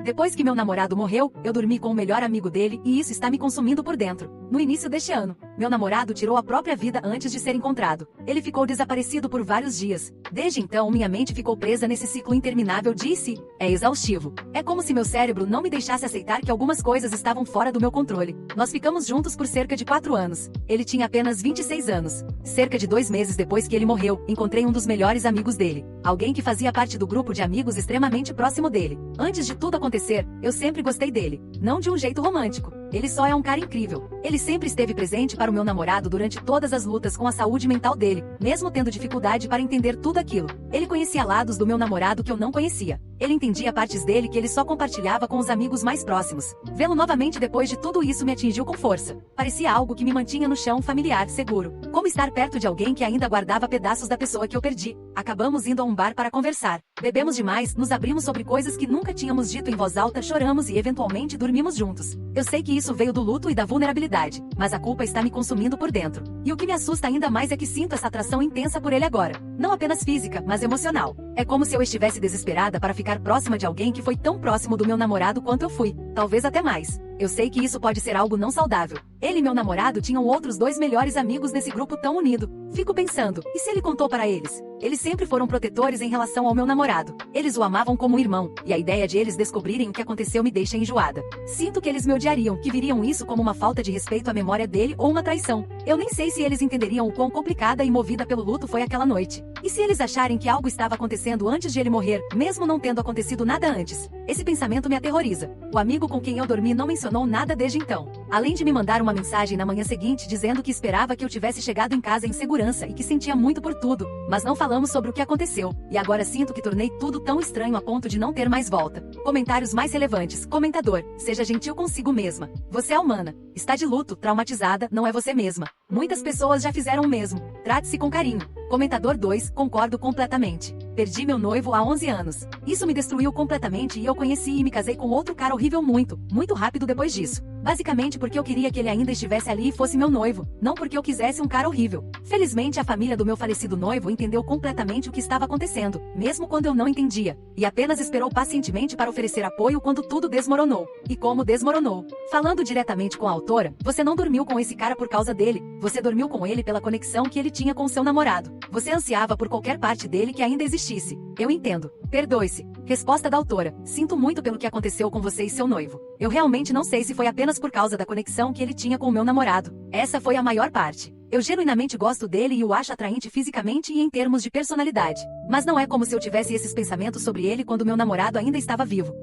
Depois que meu namorado morreu, eu dormi com o melhor amigo dele e isso está me consumindo por dentro. No início deste ano, meu namorado tirou a própria vida antes de ser encontrado. Ele ficou desaparecido por vários dias. Desde então, minha mente ficou presa nesse ciclo interminável de e se. É exaustivo. É como se meu cérebro não me deixasse aceitar que algumas coisas estavam fora do meu controle. Nós ficamos juntos por cerca de 4 anos. Ele tinha apenas 26 anos. Cerca de 2 meses depois que ele morreu, encontrei um dos melhores amigos dele. Alguém que fazia parte do grupo de amigos extremamente próximo dele. Antes de tudo acontecer, eu sempre gostei dele. Não de um jeito romântico. Ele só é um cara incrível. Ele sempre esteve presente para o meu namorado durante todas as lutas com a saúde mental dele, mesmo tendo dificuldade para entender tudo aquilo. Ele conhecia lados do meu namorado que eu não conhecia. Ele entendia partes dele que ele só compartilhava com os amigos mais próximos. Vê-lo novamente depois de tudo isso me atingiu com força. Parecia algo que me mantinha no chão familiar, seguro. Como estar perto de alguém que ainda guardava pedaços da pessoa que eu perdi. Acabamos indo a um bar para conversar. Bebemos demais, nos abrimos sobre coisas que nunca tínhamos dito em voz alta, choramos e eventualmente dormimos juntos. Eu sei que isso veio do luto e da vulnerabilidade, mas a culpa está me consumindo por dentro. E o que me assusta ainda mais é que sinto essa atração intensa por ele agora. Não apenas física, mas emocional. É como se eu estivesse desesperada para ficar próxima de alguém que foi tão próximo do meu namorado quanto eu fui. Talvez até mais. Eu sei que isso pode ser algo não saudável. Ele e meu namorado tinham outros 2 melhores amigos nesse grupo tão unido. Fico pensando, e se ele contou para eles? Eles sempre foram protetores em relação ao meu namorado. Eles o amavam como um irmão, e a ideia de eles descobrirem o que aconteceu me deixa enjoada. Sinto que eles me odiariam, que viriam isso como uma falta de respeito à memória dele ou uma traição. Eu nem sei se eles entenderiam o quão complicada e movida pelo luto foi aquela noite. E se eles acharem que algo estava acontecendo antes de ele morrer, mesmo não tendo acontecido nada antes? Esse pensamento me aterroriza. O amigo com quem eu dormi não mencionou nada desde então. Além de me mandar uma mensagem na manhã seguinte dizendo que esperava que eu tivesse chegado em casa em segurança e que sentia muito por tudo, mas não falamos sobre o que aconteceu, e agora sinto que tornei tudo tão estranho a ponto de não ter mais volta. Comentários mais relevantes. Comentador, seja gentil consigo mesma. Você é humana. Está de luto, traumatizada, não é você mesma. Muitas pessoas já fizeram o mesmo. Trate-se com carinho. Comentador 2, concordo completamente. Perdi meu noivo há 11 anos. Isso me destruiu completamente e eu conheci e me casei com outro cara horrível muito rápido depois disso. Basicamente porque eu queria que ele ainda estivesse ali e fosse meu noivo, não porque eu quisesse um cara horrível. Felizmente a família do meu falecido noivo entendeu completamente o que estava acontecendo, mesmo quando eu não entendia, e apenas esperou pacientemente para oferecer apoio quando tudo desmoronou. E como desmoronou? Falando diretamente com a autora, você não dormiu com esse cara por causa dele, você dormiu com ele pela conexão que ele tinha com seu namorado. Você ansiava por qualquer parte dele que ainda existisse. Eu entendo. Perdoe-se. Resposta da autora. Sinto muito pelo que aconteceu com você e seu noivo. Eu realmente não sei se foi apenas por causa da conexão que ele tinha com o meu namorado. Essa foi a maior parte. Eu genuinamente gosto dele e o acho atraente fisicamente e em termos de personalidade. Mas não é como se eu tivesse esses pensamentos sobre ele quando meu namorado ainda estava vivo.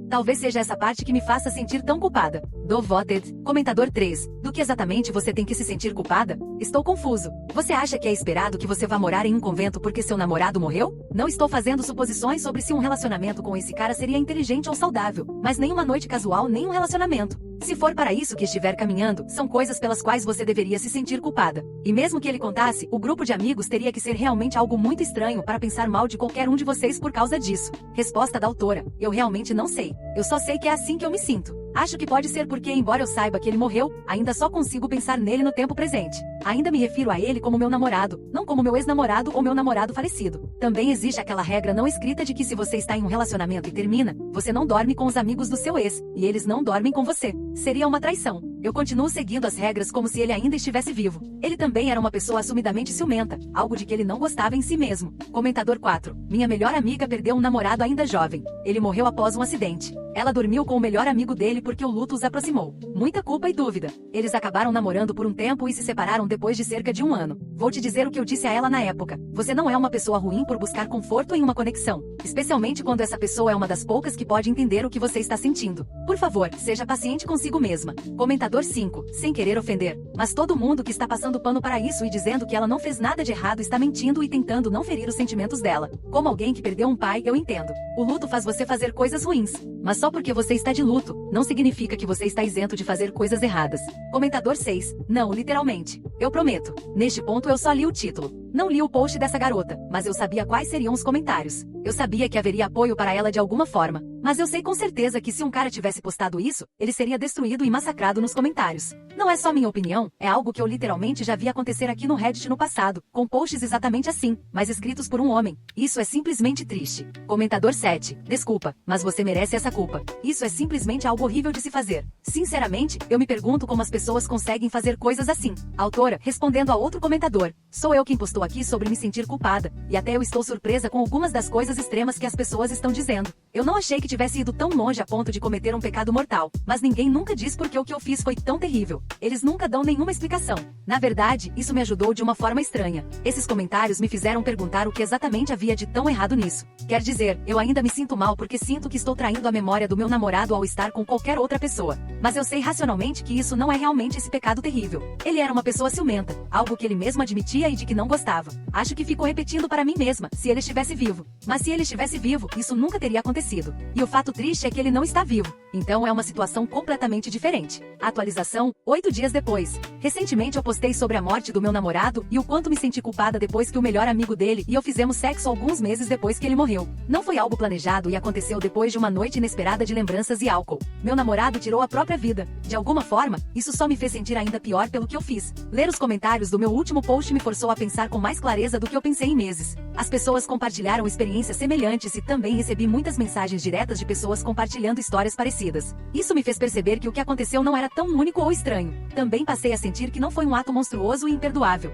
Talvez seja essa parte que me faça sentir tão culpada. Voted. Comentador 3. Do que exatamente você tem que se sentir culpada? Estou confuso. Você acha que é esperado que você vá morar em um convento porque seu namorado morreu? Não estou fazendo suposições sobre se um relacionamento com esse cara seria inteligente ou saudável, mas nem uma noite casual nem um relacionamento. Se for para isso que estiver caminhando, são coisas pelas quais você deveria se sentir culpada. E mesmo que ele contasse, o grupo de amigos teria que ser realmente algo muito estranho para pensar mal de qualquer um de vocês por causa disso. Resposta da autora. Eu realmente não sei. Eu só sei que é assim que eu me sinto. Acho que pode ser porque, embora eu saiba que ele morreu, ainda só consigo pensar nele no tempo presente. Ainda me refiro a ele como meu namorado, não como meu ex-namorado ou meu namorado falecido. Também existe aquela regra não escrita de que se você está em um relacionamento e termina, você não dorme com os amigos do seu ex, e eles não dormem com você. Seria uma traição. Eu continuo seguindo as regras como se ele ainda estivesse vivo. Ele também era uma pessoa assumidamente ciumenta, algo de que ele não gostava em si mesmo. Comentador 4. Minha melhor amiga perdeu um namorado ainda jovem. Ele morreu após um acidente. Ela dormiu com o melhor amigo dele porque o luto os aproximou. Muita culpa e dúvida. Eles acabaram namorando por um tempo e se separaram depois de cerca de 1 ano. Vou te dizer o que eu disse a ela na época. Você não é uma pessoa ruim por buscar conforto em uma conexão. Especialmente quando essa pessoa é uma das poucas que pode entender o que você está sentindo. Por favor, seja paciente consigo mesma. Comentador 5. Sem querer ofender. Mas todo mundo que está passando pano para isso e dizendo que ela não fez nada de errado está mentindo e tentando não ferir os sentimentos dela. Como alguém que perdeu um pai, eu entendo. O luto faz você fazer coisas ruins. Mas só porque você está de luto, não significa que você está isento de fazer coisas erradas. Comentador 6. Não, literalmente. Eu prometo. Neste ponto eu só li o título. Não li o post dessa garota, mas eu sabia quais seriam os comentários. Eu sabia que haveria apoio para ela de alguma forma, mas eu sei com certeza que se um cara tivesse postado isso, ele seria destruído e massacrado nos comentários. Não é só minha opinião, é algo que eu literalmente já vi acontecer aqui no Reddit no passado, com posts exatamente assim, mas escritos por um homem. Isso é simplesmente triste. Comentador 7. Desculpa, mas você merece essa culpa. Isso é simplesmente algo horrível de se fazer. Sinceramente, eu me pergunto como as pessoas conseguem fazer coisas assim. Autora, respondendo a outro comentador. Sou eu quem postou aqui sobre me sentir culpada, e até eu estou surpresa com algumas das coisas extremas que as pessoas estão dizendo. Eu não achei que tivesse ido tão longe a ponto de cometer um pecado mortal, mas ninguém nunca diz porque o que eu fiz foi tão terrível. Eles nunca dão nenhuma explicação. Na verdade, isso me ajudou de uma forma estranha. Esses comentários me fizeram perguntar o que exatamente havia de tão errado nisso. Quer dizer, eu ainda me sinto mal porque sinto que estou traindo a memória do meu namorado ao estar com qualquer outra pessoa. Mas eu sei racionalmente que isso não é realmente esse pecado terrível. Ele era uma pessoa ciumenta, algo que ele mesmo admitia e de que não gostava. Acho que ficou repetindo para mim mesma, se ele estivesse vivo. Mas se ele estivesse vivo, isso nunca teria acontecido. E o fato triste é que ele não está vivo. Então é uma situação completamente diferente. Atualização, 8 dias depois. Recentemente eu postei sobre a morte do meu namorado e o quanto me senti culpada depois que o melhor amigo dele e eu fizemos sexo alguns meses depois que ele morreu. Não foi algo planejado e aconteceu depois de uma noite inesperada de lembranças e álcool. Meu namorado tirou a própria vida. De alguma forma, isso só me fez sentir ainda pior pelo que eu fiz. Ler os comentários do meu último post me forçou a pensar com mais clareza do que eu pensei em meses. As pessoas compartilharam experiências semelhantes e também recebi muitas mensagens diretas de pessoas compartilhando histórias parecidas. Isso me fez perceber que o que aconteceu não era tão único ou estranho. Também passei a sentir que não foi um ato monstruoso e imperdoável.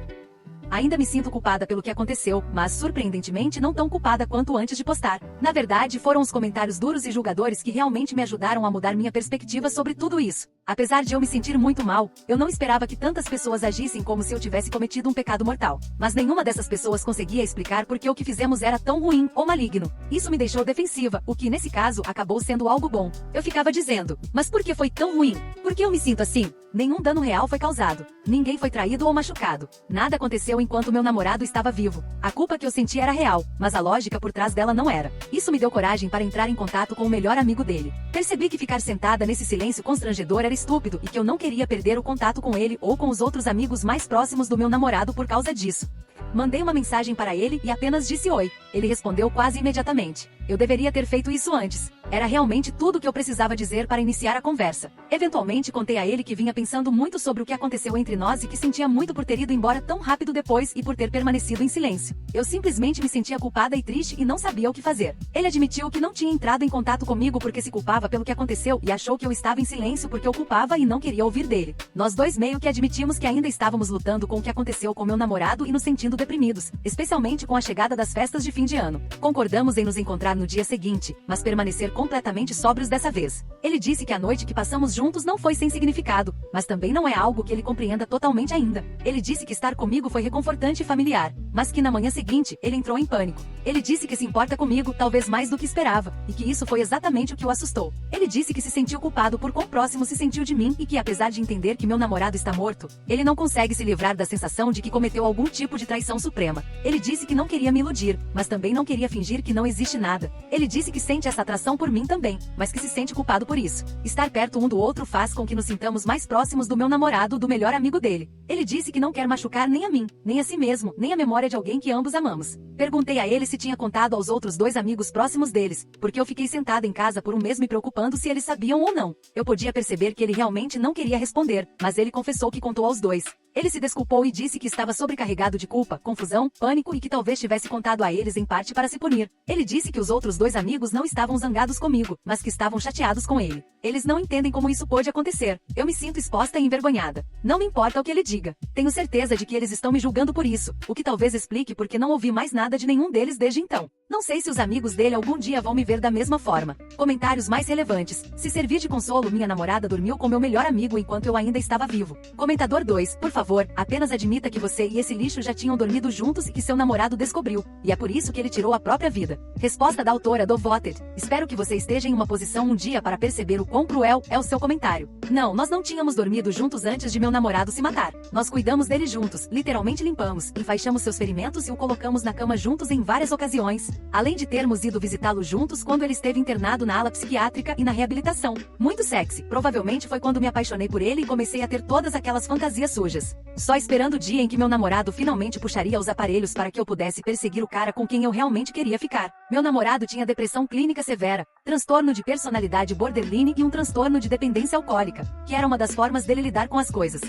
Ainda me sinto culpada pelo que aconteceu, mas surpreendentemente não tão culpada quanto antes de postar. Na verdade, foram os comentários duros e julgadores que realmente me ajudaram a mudar minha perspectiva sobre tudo isso. Apesar de eu me sentir muito mal, eu não esperava que tantas pessoas agissem como se eu tivesse cometido um pecado mortal. Mas nenhuma dessas pessoas conseguia explicar por que o que fizemos era tão ruim ou maligno. Isso me deixou defensiva, o que nesse caso acabou sendo algo bom. Eu ficava dizendo, mas por que foi tão ruim? Por que eu me sinto assim? Nenhum dano real foi causado. Ninguém foi traído ou machucado. Nada aconteceu enquanto meu namorado estava vivo. A culpa que eu senti era real, mas a lógica por trás dela não era. Isso me deu coragem para entrar em contato com o melhor amigo dele. Percebi que ficar sentada nesse silêncio constrangedor era estúpido e que eu não queria perder o contato com ele ou com os outros amigos mais próximos do meu namorado por causa disso. Mandei uma mensagem para ele e apenas disse oi. Ele respondeu quase imediatamente. Eu deveria ter feito isso antes. Era realmente tudo o que eu precisava dizer para iniciar a conversa. Eventualmente contei a ele que vinha pensando muito sobre o que aconteceu entre nós e que sentia muito por ter ido embora tão rápido depois e por ter permanecido em silêncio. Eu simplesmente me sentia culpada e triste e não sabia o que fazer. Ele admitiu que não tinha entrado em contato comigo porque se culpava pelo que aconteceu e achou que eu estava em silêncio porque eu culpava e não queria ouvir dele. Nós dois meio que admitimos que ainda estávamos lutando com o que aconteceu com meu namorado e nos sentindo deprimidos, especialmente com a chegada das festas de fim de ano. Concordamos em nos encontrar no dia seguinte, mas permanecer completamente sóbrios dessa vez. Ele disse que a noite que passamos juntos não foi sem significado, mas também não é algo que ele compreenda totalmente ainda. Ele disse que estar comigo foi reconfortante e familiar, mas que na manhã seguinte, ele entrou em pânico. Ele disse que se importa comigo, talvez mais do que esperava, e que isso foi exatamente o que o assustou. Ele disse que se sentiu culpado por quão próximo se sentiu de mim e que apesar de entender que meu namorado está morto, ele não consegue se livrar da sensação de que cometeu algum tipo de traição suprema. Ele disse que não queria me iludir, mas também não queria fingir que não existe nada. Ele disse que sente essa atração por mim também, mas que se sente culpado por isso. Estar perto um do outro faz com que nos sintamos mais próximos do meu namorado, do melhor amigo dele. Ele disse que não quer machucar nem a mim, nem a si mesmo, nem a memória de alguém que ambos amamos. Perguntei a ele se tinha contado aos outros dois amigos próximos deles, porque eu fiquei sentada em casa por um mês me preocupando se eles sabiam ou não. Eu podia perceber que ele realmente não queria responder, mas ele confessou que contou aos dois. Ele se desculpou e disse que estava sobrecarregado de culpa, confusão, pânico e que talvez tivesse contado a eles em parte para se punir. Ele disse que os outros dois amigos não estavam zangados comigo, mas que estavam chateados com ele. Eles não entendem como isso pôde acontecer. Eu me sinto exposta e envergonhada. Não me importa o que ele diga. Tenho certeza de que eles estão me julgando por isso, o que talvez explique porque não ouvi mais nada de nenhum deles desde então. Não sei se os amigos dele algum dia vão me ver da mesma forma. Comentários mais relevantes. Se servir de consolo, minha namorada dormiu com meu melhor amigo enquanto eu ainda estava vivo. Comentador 2, por favor, apenas admita que você e esse lixo já tinham dormido juntos e que seu namorado descobriu, e é por isso que ele tirou a própria vida. Resposta da autora do Voted. Espero que você esteja em uma posição um dia para perceber o quão cruel é o seu comentário. Não, nós não tínhamos dormido juntos antes de meu namorado se matar. Nós cuidamos dele juntos, literalmente limpamos, enfaixamos seus ferimentos e o colocamos na cama juntos em várias ocasiões. Além de termos ido visitá-lo juntos quando ele esteve internado na ala psiquiátrica e na reabilitação. Muito sexy. Provavelmente foi quando me apaixonei por ele e comecei a ter todas aquelas fantasias sujas. Só esperando o dia em que meu namorado finalmente puxaria os aparelhos para que eu pudesse perseguir o cara com quem eu realmente queria ficar. Meu namorado tinha depressão clínica severa, transtorno de personalidade borderline e um transtorno de dependência alcoólica, que era uma das formas dele lidar com as coisas.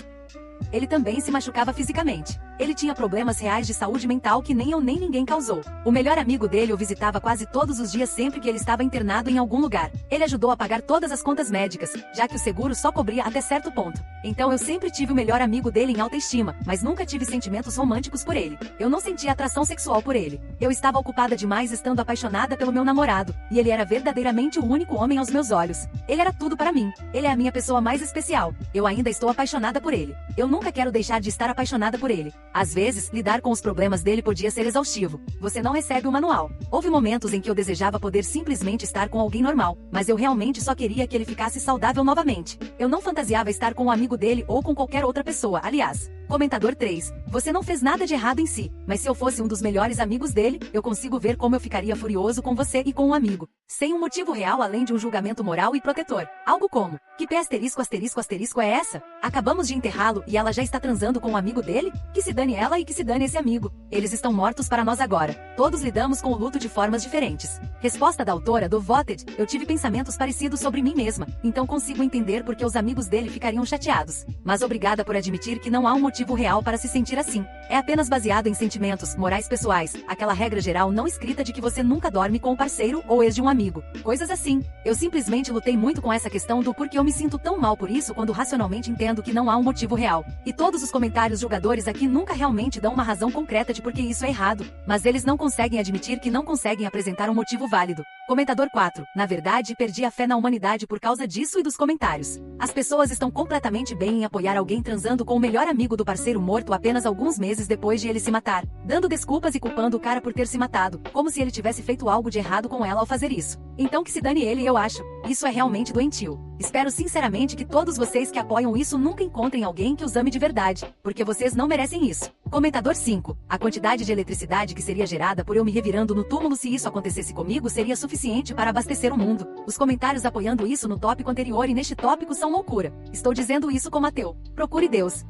Ele também se machucava fisicamente. Ele tinha problemas reais de saúde mental que nem eu nem ninguém causou. O melhor amigo dele o visitava quase todos os dias sempre que ele estava internado em algum lugar. Ele ajudou a pagar todas as contas médicas, já que o seguro só cobria até certo ponto. Então eu sempre tive o melhor amigo dele em alta estima, mas nunca tive sentimentos românticos por ele. Eu não sentia atração sexual por ele. Eu estava ocupada demais estando apaixonada pelo meu namorado, e ele era verdadeiramente o único homem aos meus olhos. Ele era tudo para mim. Ele é a minha pessoa mais especial. Eu ainda estou apaixonada por ele. Eu nunca quero deixar de estar apaixonada por ele. Às vezes, lidar com os problemas dele podia ser exaustivo. Você não recebe o manual. Houve momentos em que eu desejava poder simplesmente estar com alguém normal, mas eu realmente só queria que ele ficasse saudável novamente. Eu não fantasiava estar com um amigo dele ou com qualquer outra pessoa, aliás. Comentador 3. Você não fez nada de errado em si, mas se eu fosse um dos melhores amigos dele, eu consigo ver como eu ficaria furioso com você e com um amigo. Sem um motivo real além de um julgamento moral e protetor. Algo como, que P asterisco asterisco asterisco é essa? Acabamos de enterrá-lo e ela já está transando com um amigo dele? Que se dane ela e que se dane esse amigo. Eles estão mortos para nós agora. Todos lidamos com o luto de formas diferentes. Resposta da autora do Voted. Eu tive pensamentos parecidos sobre mim mesma, então consigo entender porque os amigos dele ficariam chateados. Mas obrigada por admitir que não há um motivo real para se sentir assim. É apenas baseado em sentimentos, morais pessoais, aquela regra geral não escrita de que você nunca dorme com o parceiro ou ex de um amigo. Coisas assim. Eu simplesmente lutei muito com essa questão do porquê eu me sinto tão mal por isso quando racionalmente entendo que não há um motivo real. E todos os comentários julgadores aqui nunca realmente dão uma razão concreta de por que isso é errado, mas eles não conseguem admitir que não conseguem apresentar um motivo válido. Comentador 4. Na verdade, perdi a fé na humanidade por causa disso e dos comentários. As pessoas estão completamente bem em apoiar alguém transando com o melhor amigo do parceiro morto apenas alguns meses depois de ele se matar, dando desculpas e culpando o cara por ter se matado, como se ele tivesse feito algo de errado com ela ao fazer isso. Então que se dane ele, eu acho. Isso é realmente doentio. Espero sinceramente que todos vocês que apoiam isso nunca encontrem alguém que os ame de verdade, porque vocês não merecem isso. Comentador 5. A quantidade de eletricidade que seria gerada por eu me revirando no túmulo se isso acontecesse comigo seria suficiente para abastecer o mundo. Os comentários apoiando isso no tópico anterior e neste tópico são loucura. Estou dizendo isso como ateu. Procure Deus.